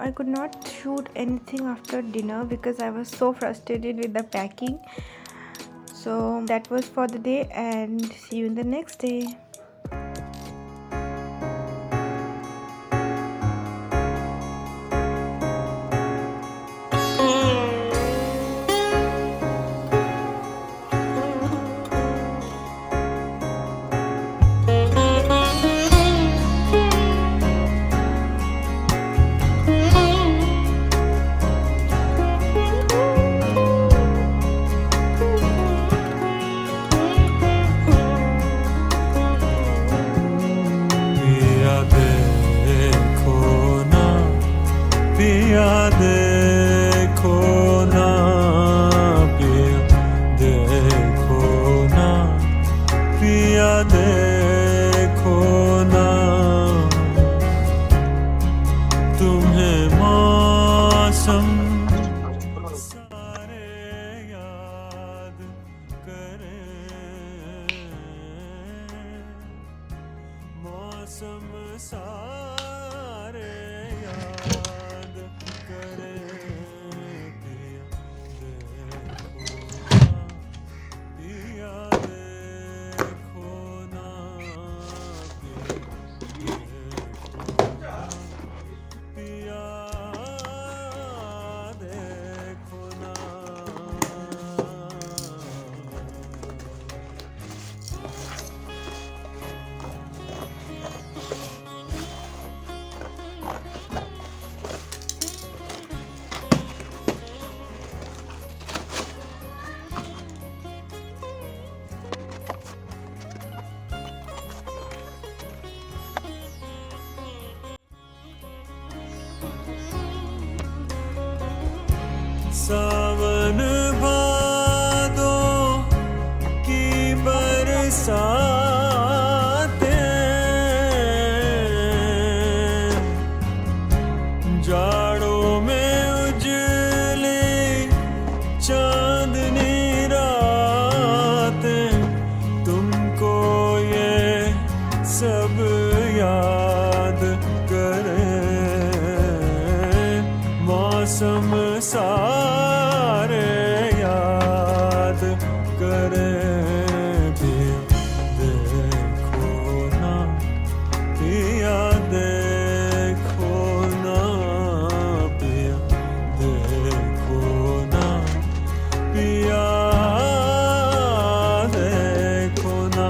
I could not shoot anything after dinner because I was so frustrated with the packing. So that was for the day, and see you in the next day. सावन भादो की बरसातें, जाड़ों में उजली चांदनी रातें, तुमको ये सब याद करें, मौसम सारे याद करें भी, देखो ना पिया, देखो ना पिया, देखो ना पिया, देखो ना।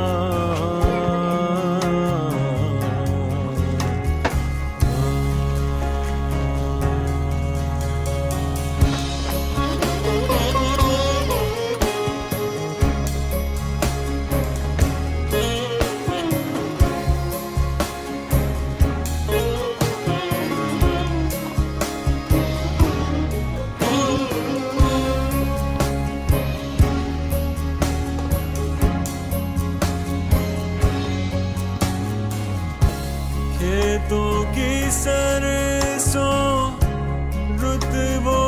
खेतों की सरसों रुत वो